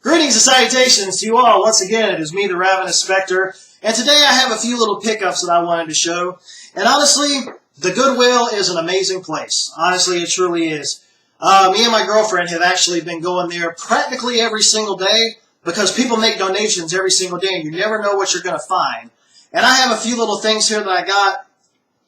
Greetings and salutations to you all. Once again, it is me, the Ravenous Spectre, and today I have a few little pickups that I wanted to show. And honestly, the Goodwill is an amazing place. Honestly, it truly is. Me and my girlfriend have actually been going there practically every single day because people make donations every single day, and you never know what you're going to find. And I have a few little things here that I got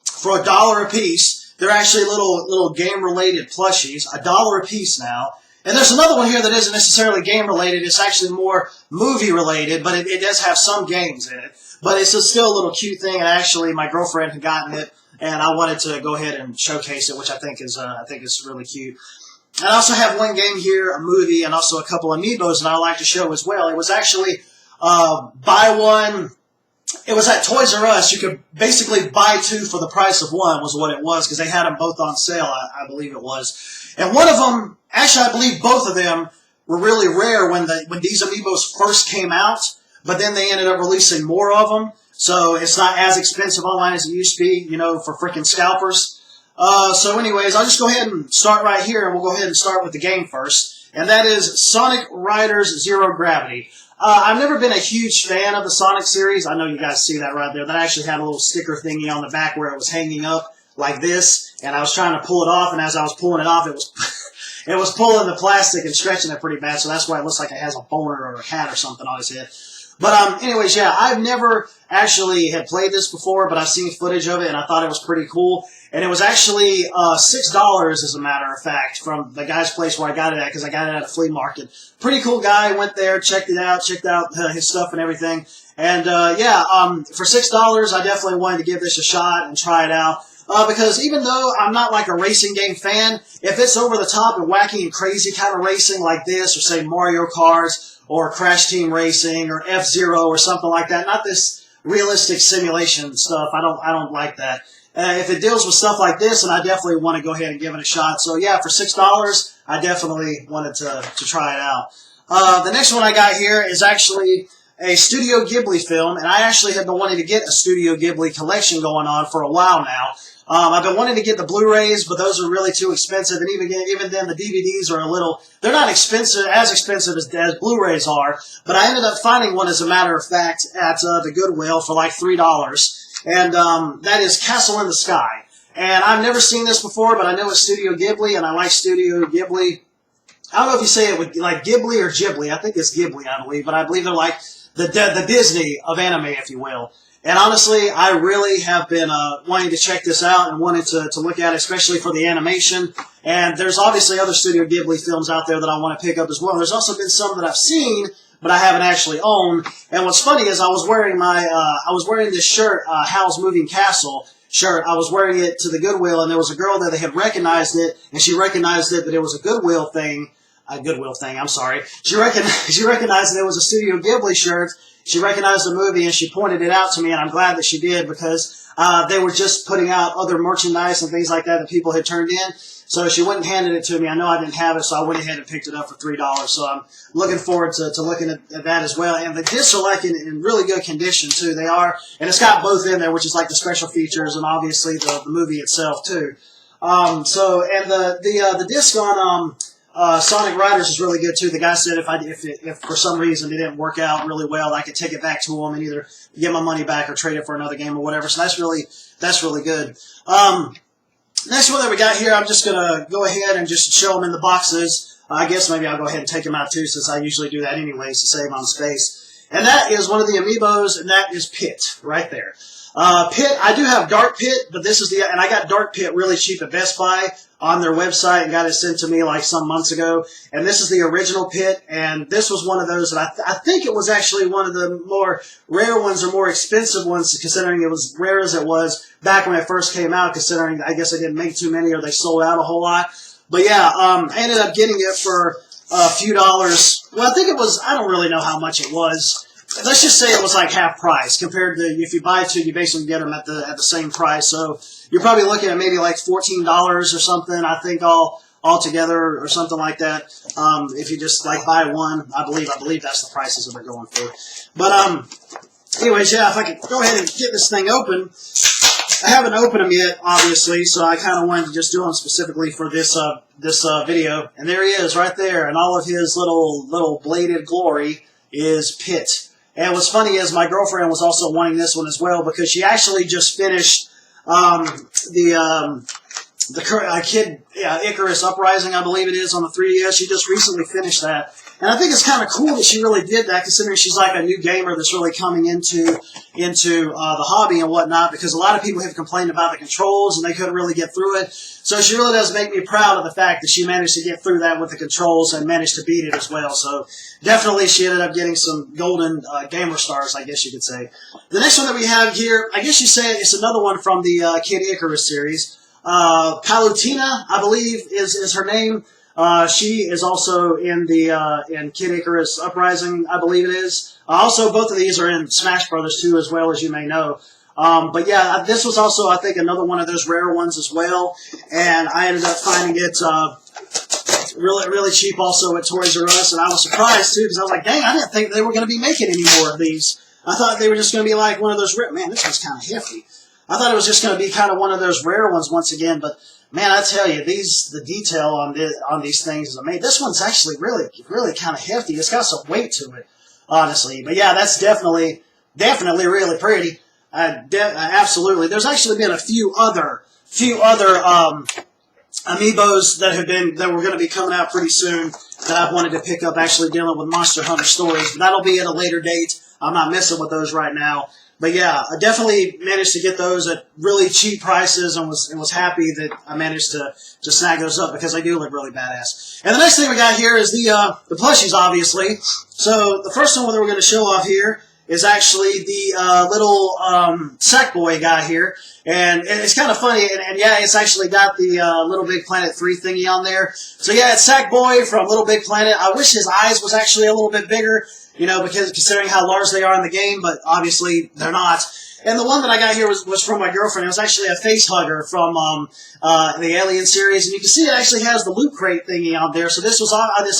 for $1 a piece. They're actually little game-related plushies, $1 a piece now. And there's another one here that isn't necessarily game-related. It's actually more movie-related, but it does have some games in it. But it's still a little cute thing, and actually my girlfriend had gotten it, and I wanted to go ahead and showcase it, which I think is really cute. And I also have one game here, a movie, and also a couple amiibos that I like to show as well. It was actually buy one. It was at Toys R Us. You could basically buy two for the price of one was what it was, because they had them both on sale, I believe it was. And one of them, actually I believe both of them were really rare when these amiibos first came out, but then they ended up releasing more of them. So it's not as expensive online as it used to be, you know, for freaking scalpers. So anyways, I'll just go ahead and start right here, and we'll go ahead and start with the game first. And that is Sonic Riders Zero Gravity. I've never been a huge fan of the Sonic series. I know you guys see that right there. That actually had a little sticker thingy on the back where it was hanging up like this, and I was trying to pull it off, and as I was pulling it off, it was it was pulling the plastic and stretching it pretty bad, so that's why it looks like it has a boner or a hat or something on his head. But anyways, yeah, I've never actually had played this before, but I've seen footage of it, and I thought it was pretty cool. And it was actually $6, as a matter of fact, from the guy's place where I got it at, because I got it at a flea market. Pretty cool guy. Went there, checked out his stuff and everything. And yeah, for $6, I definitely wanted to give this a shot and try it out. Because even though I'm not like a racing game fan, if it's over the top and wacky and crazy kind of racing like this, or say Mario Kart, or Crash Team Racing, or F-Zero, or something like that, not this realistic simulation stuff, I don't like that. If it deals with stuff like this, and I definitely want to go ahead and give it a shot. So yeah, for $6, I definitely wanted to try it out. The next one I got here is actually a Studio Ghibli film, and I actually have been wanting to get a Studio Ghibli collection going on for a while now. I've been wanting to get the Blu-rays, but those are really too expensive, and even then the DVDs are they're not expensive as Blu-rays are, but I ended up finding one, as a matter of fact, at the Goodwill for like $3. And that is Castle in the Sky. And I've never seen this before, but I know it's Studio Ghibli, and I like Studio Ghibli. I don't know if you say it with like Ghibli or Ghibli. I think it's Ghibli, I believe, but I believe they're like the Disney of anime, if you will. And honestly, I really have been wanting to check this out and wanted to look at it, especially for the animation. And there's obviously other Studio Ghibli films out there that I want to pick up as well. There's also been some that I've seen, but I haven't actually owned. And what's funny is I was wearing this shirt, Howl's Moving Castle shirt. I was wearing it to the Goodwill, and there was a girl there that had recognized it, and she recognized it that it was a Goodwill thing. I'm sorry. She recognized that it was a Studio Ghibli shirt. She recognized the movie, and she pointed it out to me, and I'm glad that she did, because they were just putting out other merchandise and things like that people had turned in. So she went and handed it to me. I know I didn't have it, so I went ahead and picked it up for $3. So I'm looking forward to looking at that as well. And the discs are like in really good condition too. They are, and it's got both in there, which is like the special features and obviously the movie itself too. So the disc on Sonic Riders is really good too. The guy said if for some reason it didn't work out really well, I could take it back to him and either get my money back or trade it for another game or whatever. So that's really good. Next one that we got here, I'm just going to go ahead and just show them in the boxes. I guess maybe I'll go ahead and take them out too, since I usually do that anyways to save on space. And that is one of the amiibos, and that is Pit right there. Pit, I do have Dark Pit, but this is and I got Dark Pit really cheap at Best Buy on their website and got it sent to me like some months ago. And this is the original Pit, and this was one of those that I think it was actually one of the more rare ones or more expensive ones, considering it was rare as it was back when it first came out, considering I guess they didn't make too many or they sold out a whole lot. But yeah, I ended up getting it for a few dollars. Well, I think it was, I don't really know how much it was. Let's just say it was like half price compared to if you buy two, you basically get them at the same price. So you're probably looking at maybe like $14 or something, I think, all together or something like that. If you just like buy one, I believe that's the prices that they're going for. But anyways, yeah, if I could go ahead and get this thing open, I haven't opened them yet, obviously, so I kind of wanted to just do them specifically for this video. And there he is, right there, and all of his little bladed glory is Pitt. And what's funny is my girlfriend was also wanting this one as well because she actually just finished Kid Icarus Uprising, I believe it is, on the 3DS. She just recently finished that. And I think it's kind of cool that she really did that, considering she's like a new gamer that's really coming into the hobby and whatnot, because a lot of people have complained about the controls and they couldn't really get through it. So she really does make me proud of the fact that she managed to get through that with the controls and managed to beat it as well. So definitely she ended up getting some golden gamer stars, I guess you could say. The next one that we have here, I guess you say it's another one from the Kid Icarus series. Palutena, I believe, is her name. She is also in the in Kid Icarus Uprising, I believe it is. Also, both of these are in Smash Brothers too, as well, as you may know. But yeah, this was also, I think, another one of those rare ones as well. And I ended up finding it really cheap also at Toys R Us, and I was surprised too because I was like, dang, I didn't think they were going to be making any more of these. I thought they were just going to be like one of those rare. Man, this one's kind of hefty. I thought it was just going to be kind of one of those rare ones once again, but man, I tell you, the detail on these things is amazing. This one's actually really kind of hefty. It's got some weight to it, honestly. But yeah, that's definitely really pretty. Absolutely. There's actually been a few other amiibos that were going to be coming out pretty soon that I've wanted to pick up, actually dealing with Monster Hunter stories. But that'll be at a later date. I'm not messing with those right now. But yeah, I definitely managed to get those at really cheap prices and was happy that I managed to snag those up because they do look really badass. And the next thing we got here is the plushies, obviously. So the first one that we're going to show off here is actually the little Sackboy guy here. And it's kind of funny, and yeah, it's actually got the Little Big Planet 3 thingy on there. So yeah, it's Sackboy from Little Big Planet. I wish his eyes was actually a little bit bigger, you know, because considering how large they are in the game, but obviously they're not. And the one that I got here was from my girlfriend. It was actually a face hugger from the Alien series, and you can see it actually has the loot crate thingy on there. So this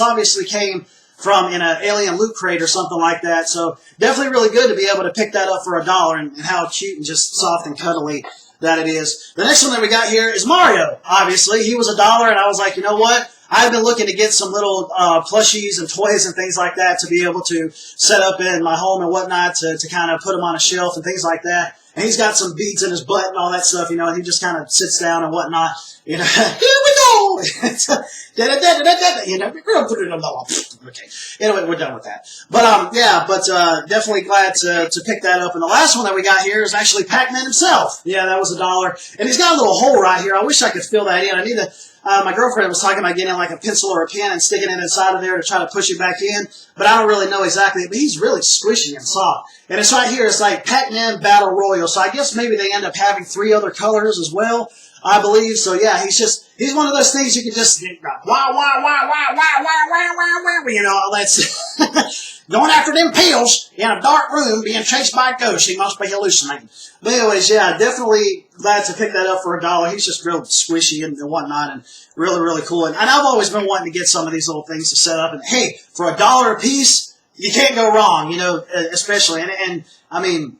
obviously came from in an Alien loot crate or something like that. So definitely really good to be able to pick that up for $1 and how cute and just soft and cuddly that it is. The next one that we got here is Mario. Obviously, he was $1, and I was like, you know what? I've been looking to get some little plushies and toys and things like that to be able to set up in my home and whatnot to kind of put them on a shelf and things like that. And he's got some beads in his butt and all that stuff, you know, and he just kind of sits down and whatnot. You know, here we go! You know, okay. Anyway, we're done with that. But, yeah, definitely glad to pick that up. And the last one that we got here is actually Pac-Man himself. Yeah, that was $1. And he's got a little hole right here. I wish I could fill that in. I need to... my girlfriend was talking about getting like a pencil or a pen and sticking it inside of there to try to push it back in, but I don't really know exactly. But he's really squishy and soft. And it's right here. It's like Pac-Man Battle Royal. So I guess maybe they end up having 3 other colors as well, I believe. So yeah, he's one of those things you can just, you know, all that's going after them pills in a dark room being chased by a ghost. He must be hallucinating. But anyways, yeah, definitely glad to pick that up for $1. He's just real squishy and whatnot, and really cool. And I've always been wanting to get some of these little things to set up. And hey, for $1 a piece, you can't go wrong, you know, especially. And I mean,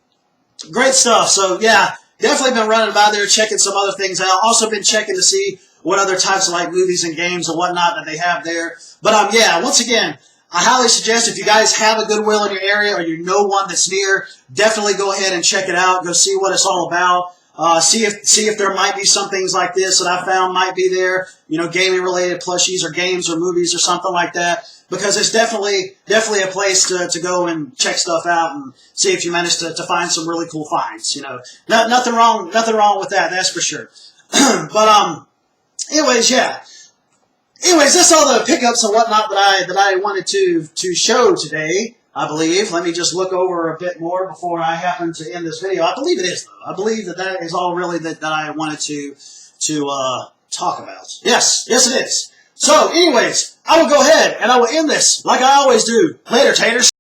great stuff. So yeah, definitely been running by there, checking some other things out. Also been checking to see what other types of like movies and games and whatnot that they have there. But yeah, once again, I highly suggest if you guys have a Goodwill in your area or you know one that's near, definitely go ahead and check it out. Go see what it's all about. See if there might be some things like this that I found might be there. You know, gaming related plushies or games or movies or something like that. Because it's definitely a place to go and check stuff out and see if you manage to find some really cool finds. You know, nothing wrong with that. That's for sure. But anyways, yeah. Anyways, that's all the pickups and whatnot that I wanted to show today, I believe. Let me just look over a bit more before I happen to end this video. I believe it is, though. I believe that is all really that I wanted to talk about. Yes, it is. So, anyways, I will go ahead and I will end this like I always do. Later, taters.